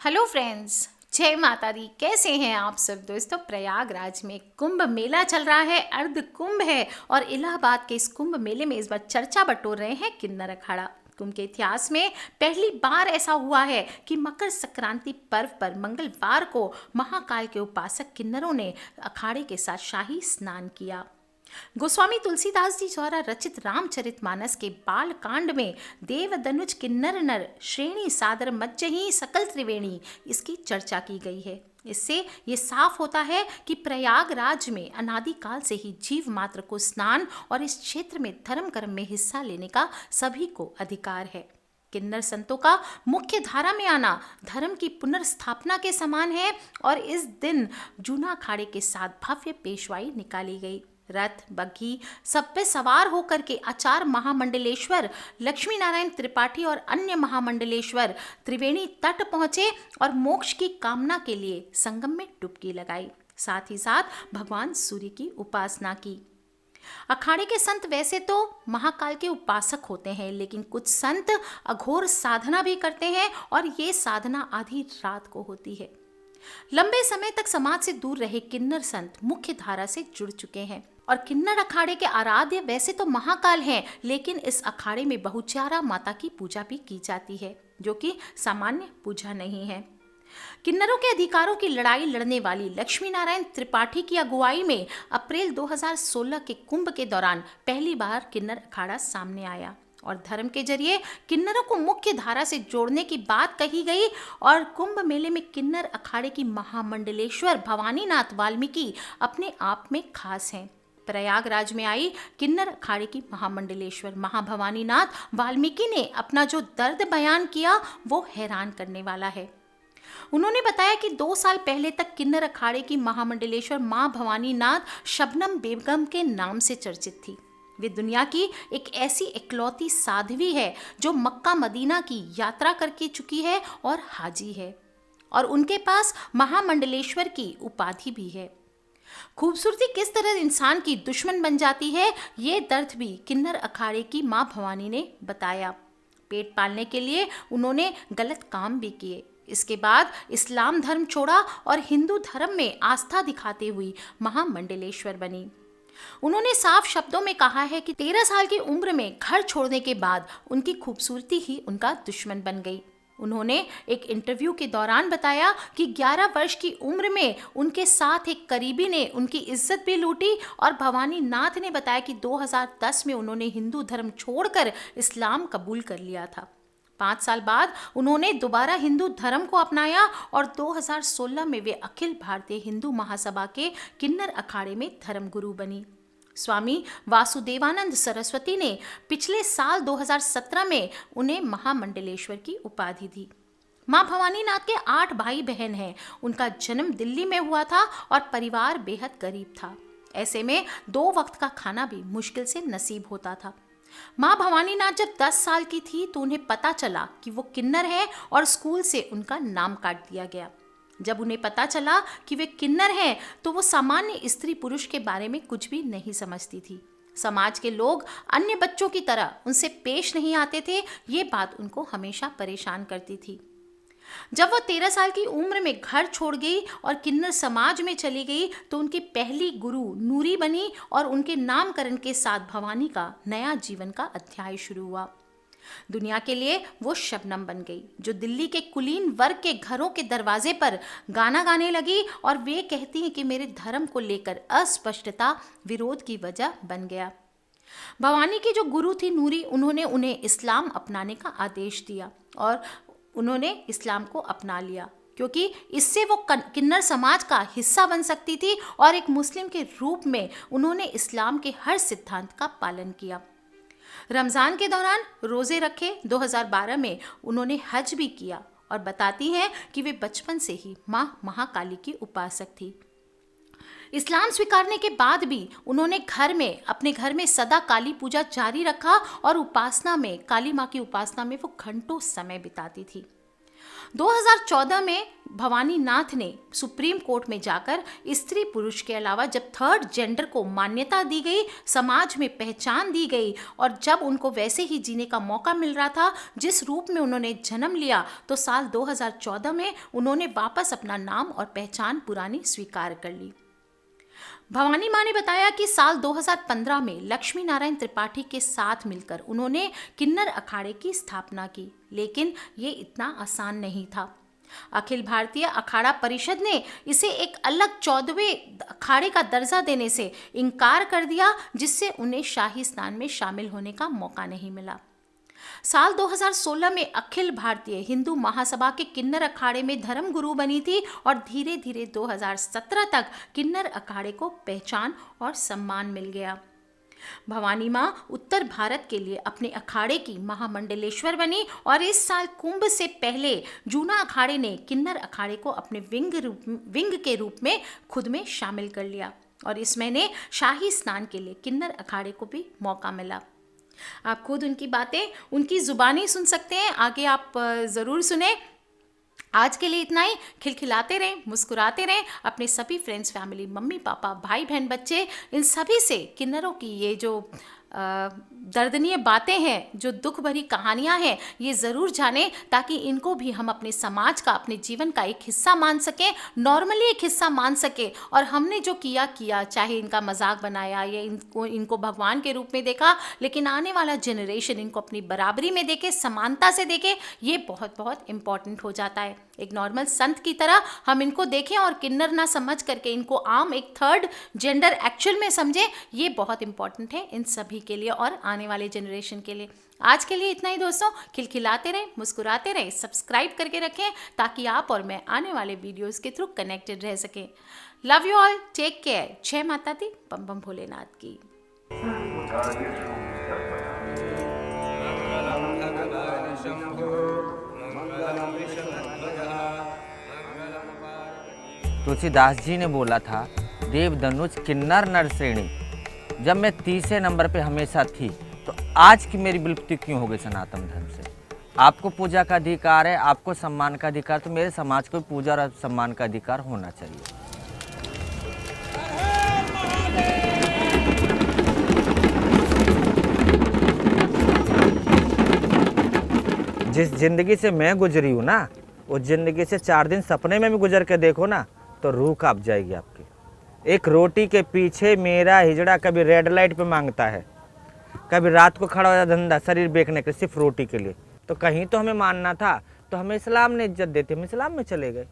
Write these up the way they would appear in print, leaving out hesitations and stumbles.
Hello friends, जय माता दी। कैसे हैं आप सब दोस्तों। प्रयागराज में कुंभ मेला चल रहा है, अर्ध कुंभ है और इलाहाबाद के इस कुंभ मेले में इस बार चर्चा बटोर रहे हैं किन्नर अखाड़ा। कुंभ के इतिहास में पहली बार ऐसा हुआ है कि मकर संक्रांति पर्व पर मंगलवार को महाकाल के उपासक किन्नरों ने अखाड़े के साथ शाही स्नान किया। गोस्वामी तुलसीदास जी द्वारा रचित रामचरितमानस के बाल कांड में देव दनुज किन्नर नर श्रेणी सादर मज्जही सकल त्रिवेणी इसकी चर्चा की गई है। इससे ये साफ होता है कि प्रयागराज में अनादिकाल से ही जीव मात्र को स्नान और इस क्षेत्र में धर्म कर्म में हिस्सा लेने का सभी को अधिकार है। किन्नर संतों का मुख्य धारा में आना धर्म की पुनर्स्थापना के समान है और इस दिन जूना अखाड़े के साथ भव्य पेशवाई निकाली गई। रथ बग्घी सब पे सवार होकर के आचार्य महामंडलेश्वर लक्ष्मी नारायण त्रिपाठी और अन्य महामंडलेश्वर त्रिवेणी तट पहुंचे और मोक्ष की कामना के लिए संगम में डुबकी लगाई। साथ ही साथ भगवान सूर्य की उपासना की। अखाड़े के संत वैसे तो महाकाल के उपासक होते हैं, लेकिन कुछ संत अघोर साधना भी करते हैं और ये साधना आधी रात को होती है। लंबे समय तक समाज से दूर रहे किन्नर संत मुख्य धारा से जुड़ चुके हैं और किन्नर अखाड़े के आराध्य वैसे तो महाकाल हैं, लेकिन इस अखाड़े में बहुचारा माता की पूजा भी की जाती है, जो कि सामान्य पूजा नहीं है। किन्नरों के अधिकारों की लड़ाई लड़ने वाली लक्ष्मी नारायण त्रिपाठी की अगुवाई में अप्रैल 2016 के कुंभ के दौरान पहली बार किन्नर अखाड़ा सामने आया और धर्म के जरिए किन्नरों को मुख्य धारा से जोड़ने की बात कही गई। और कुंभ मेले में किन्नर अखाड़े की महामंडलेश्वर भवानीनाथ वाल्मीकि अपने आप में खास हैं। प्रयागराज में आई किन्नर अखाड़े की महामंडलेश्वर महाभवानीनाथ वाल्मीकि ने अपना जो दर्द बयान किया वो हैरान करने वाला है। उन्होंने बताया कि 2 साल पहले तक किन्नर अखाड़े की महामंडलेश्वर मां भवानीनाथ शबनम बेगम के नाम से चर्चित थी। वे दुनिया की एक ऐसी इकलौती साध्वी है जो मक्का मदीना की यात्रा करके चुकी है और हाजी है और उनके पास महामंडलेश्वर की उपाधि भी है। खूबसूरती किस तरह इंसान की दुश्मन बन जाती है, ये दर्द भी किन्नर अखाड़े की मां भवानी ने बताया। पेट पालने के लिए उन्होंने गलत काम भी किए। इसके बाद इस्लाम धर्म छोड़ा और हिंदू धर्म में आस्था दिखाते हुई महामंडलेश्वर बनी। उन्होंने साफ शब्दों में कहा है कि 13 साल की उम्र में घर छोड़ने के बाद उनकी खूबसूरती ही उनका दुश्मन बन गई। उन्होंने एक इंटरव्यू के दौरान बताया कि 11 वर्ष की उम्र में उनके साथ एक करीबी ने उनकी इज्जत भी लूटी और भवानी नाथ ने बताया कि 2010 में उन्होंने हिंदू धर्म छोड़कर इस्लाम कबूल कर लिया था। 5 साल बाद उन्होंने दोबारा हिंदू धर्म को अपनाया और 2016 में वे अखिल भारतीय हिंदू महासभा के किन्नर अखाड़े में धर्मगुरु बनी। स्वामी वासुदेवानंद सरस्वती ने पिछले साल 2017 में उन्हें महामंडलेश्वर की उपाधि दी। मां भवानीनाथ के 8 भाई बहन हैं। उनका जन्म दिल्ली में हुआ था और परिवार बेहद गरीब था। ऐसे में 2 वक्त का खाना भी मुश्किल से नसीब होता था। मां भवानीनाथ जब 10 साल की थी तो उन्हें पता चला कि वो किन्नर है और स्कूल से उनका नाम काट दिया गया। जब उन्हें पता चला कि वे किन्नर हैं तो वो सामान्य स्त्री पुरुष के बारे में कुछ भी नहीं समझती थी। समाज के लोग अन्य बच्चों की तरह उनसे पेश नहीं आते थे। ये बात उनको हमेशा परेशान करती थी। जब वो 13 साल की उम्र में घर छोड़ गई और किन्नर समाज में चली गई तो उनकी पहली गुरु नूरी बनी और उनके नामकरण के साथ भवानी का नया जीवन का अध्याय शुरू हुआ। दुनिया के लिए वो शबनम बन गई जो दिल्ली के कुलीन वर्ग के घरों के दरवाजे पर गाना गाने लगी और वे कहती हैं कि मेरे धर्म को लेकर अस्पष्टता विरोध की वजह बन गया। भवानी की जो गुरु थी नूरी, उन्होंने उन्हें इस्लाम अपनाने का आदेश दिया और उन्होंने इस्लाम को अपना लिया क्योंकि इससे वो किन्नर समाज का हिस्सा बन सकती थी और एक मुस्लिम के रूप में उन्होंने इस्लाम के हर सिद्धांत का पालन किया। रमज़ान के दौरान रोज़े रखे। 2012 में उन्होंने हज भी किया और बताती हैं कि वे बचपन से ही मां महाकाली की उपासक थी। इस्लाम स्वीकारने के बाद भी उन्होंने अपने घर में सदा काली पूजा जारी रखा और उपासना में काली माँ की उपासना में वो घंटों समय बिताती थी। 2014 में भवानी नाथ ने सुप्रीम कोर्ट में जाकर स्त्री पुरुष के अलावा जब थर्ड जेंडर को मान्यता दी गई, समाज में पहचान दी गई और जब उनको वैसे ही जीने का मौका मिल रहा था जिस रूप में उन्होंने जन्म लिया, तो साल 2014 में उन्होंने वापस अपना नाम और पहचान पुरानी स्वीकार कर ली। भवानी माँ ने बताया कि साल 2015 में लक्ष्मी नारायण त्रिपाठी के साथ मिलकर उन्होंने किन्नर अखाड़े की स्थापना की, लेकिन ये इतना आसान नहीं था। अखिल भारतीय अखाड़ा परिषद ने इसे एक अलग 14वें अखाड़े का दर्जा देने से इनकार कर दिया, जिससे उन्हें शाही स्नान में शामिल होने का मौका नहीं मिला। साल 2016 में अखिल भारतीय हिंदू महासभा के किन्नर अखाड़े में धर्म गुरु बनी थी और धीरे धीरे 2017 तक किन्नर अखाड़े को पहचान और सम्मान मिल गया। भवानी माँ उत्तर भारत के लिए अपने अखाड़े की महामंडलेश्वर बनी और इस साल कुंभ से पहले जूना अखाड़े ने किन्नर अखाड़े को अपने विंग के रूप में खुद में शामिल कर लिया और इस महीने शाही स्नान के लिए किन्नर अखाड़े को भी मौका मिला। आप खुद उनकी बातें उनकी जुबानी सुन सकते हैं, आगे आप ज़रूर सुने। आज के लिए इतना ही। खिलखिलाते रहें, मुस्कुराते रहें। अपने सभी फ्रेंड्स, फैमिली, मम्मी पापा, भाई बहन, बच्चे, इन सभी से किन्नरों की ये जो दर्दनीय बातें हैं, जो दुख भरी कहानियां हैं, ये ज़रूर जानें ताकि इनको भी हम अपने समाज का, अपने जीवन का एक हिस्सा मान सकें, नॉर्मली एक हिस्सा मान सकें। और हमने जो किया, चाहे इनका मजाक बनाया या इनको भगवान के रूप में देखा, लेकिन आने वाला जनरेशन इनको अपनी बराबरी में देखे, समानता से देखे, ये बहुत बहुत इम्पॉर्टेंट हो जाता है। एक नॉर्मल संत की तरह हम इनको देखें और किन्नर ना समझ करके इनको आम एक थर्ड जेंडर एक्चुअल में समझें, ये बहुत इंपॉर्टेंट है इन सभी के लिए और आने वाले जनरेशन के लिए। आज के लिए इतना ही दोस्तों। खिलखिलाते रहें, मुस्कुराते रहें, सब्सक्राइब करके रखें ताकि आप और मैं आने वाले वीडियोस के थ्रू कनेक्टेड रह सकें। Love you all, take care. जय माता दी, बम बम भोलेनाथ की। तुलसीदास जी ने बोला था, देव धनुष किन्नर नर श्रेणी। जब मैं 30 नंबर पे हमेशा थी, तो आज की मेरी विलुप्ति क्यों हो गई सनातन धर्म से? आपको पूजा का अधिकार है, आपको सम्मान का अधिकार, तो मेरे समाज को पूजा और सम्मान का अधिकार होना चाहिए। जिस जिंदगी से मैं गुजरी हूँ ना, उस जिंदगी से 4 दिन सपने में भी गुजर के देखो ना, तो रूह कांप जाएगी आपकी। एक रोटी के पीछे मेरा हिजड़ा कभी रेड लाइट पे मांगता है, कभी रात को खड़ा हो जाता धंधा शरीर बेचने के, सिर्फ रोटी के लिए। तो कहीं तो हमें मानना था, तो हमें इस्लाम ने इज्जत देती, हम इस्लाम में चले गए।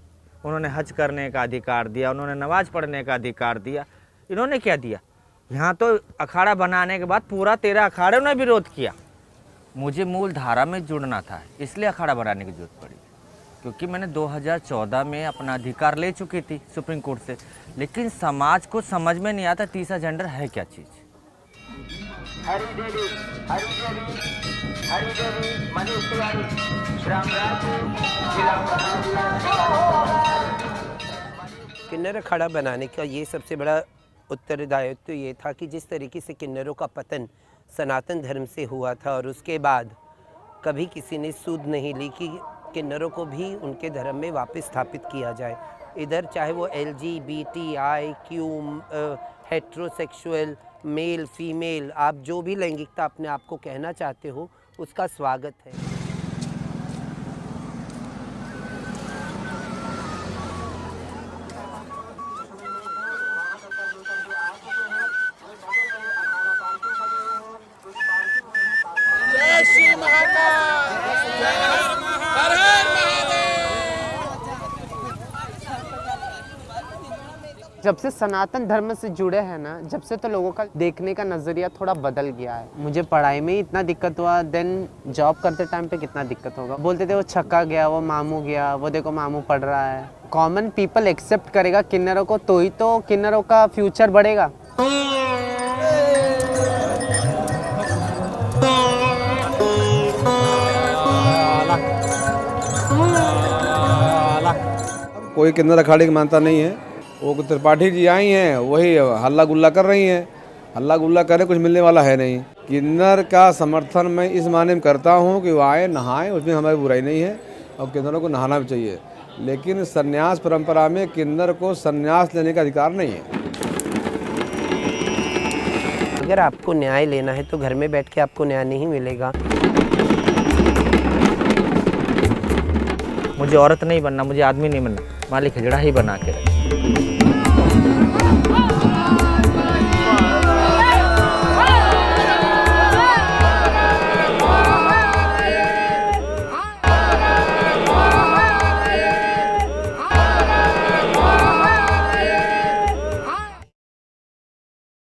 उन्होंने हज करने का अधिकार दिया, उन्होंने नमाज पढ़ने का अधिकार दिया। इन्होंने क्या दिया? यहाँ तो अखाड़ा बनाने के बाद पूरा 13 अखाड़े ने विरोध किया। मुझे मूल धारा में जुड़ना था, इसलिए अखाड़ा बनाने की जरूरत पड़ी, क्योंकि मैंने 2014 में अपना अधिकार ले चुकी थी सुप्रीम कोर्ट से। लेकिन समाज को समझ में नहीं आता तीसरा जेंडर है क्या चीज़। हरी देवी, हरी देवी, हरी देवी, मनीष तिवारी, किन्नर अखाड़ा बनाने का ये सबसे बड़ा उत्तरदायित्व तो ये था कि जिस तरीके से किन्नरों का पतन सनातन धर्म से हुआ था और उसके बाद कभी किसी ने सूद नहीं ली कि किन्नरों को भी उनके धर्म में वापस स्थापित किया जाए। इधर चाहे वो LGBTIQ, हेट्रोसेक्सुअल, मेल फीमेल, आप जो भी लैंगिकता अपने आप को कहना चाहते हो, उसका स्वागत है। जब से सनातन धर्म से जुड़े हैं ना, जब से तो लोगों का देखने का नज़रिया थोड़ा बदल गया है। मुझे पढ़ाई में ही इतना दिक्कत हुआ, देन जॉब करते टाइम पे कितना दिक्कत होगा। बोलते थे वो छक्का गया, वो मामू गया, वो देखो मामू पढ़ रहा है। कॉमन पीपल एक्सेप्ट करेगा किन्नरों को, तो ही तो किन्नरों का फ्यूचर बढ़ेगा। कोई किन्नर अखाड़े की मानता नहीं है। वो त्रिपाठी जी आई हैं, वही हल्ला गुल्ला कर रही हैं। हल्ला गुल्ला करे कुछ मिलने वाला है नहीं। किन्नर का समर्थन मैं इस माने में करता हूँ कि वो आए नहाएं, उसमें हमारी बुराई नहीं है। और किन्नरों को नहाना भी चाहिए, लेकिन संन्यास परंपरा में किन्नर को संन्यास लेने का अधिकार नहीं है। अगर आपको न्याय लेना है तो घर में बैठ के आपको न्याय नहीं मिलेगा। मुझे औरत नहीं बनना, मुझे आदमी नहीं बनना, मालिक हिजड़ा ही बना के रखे।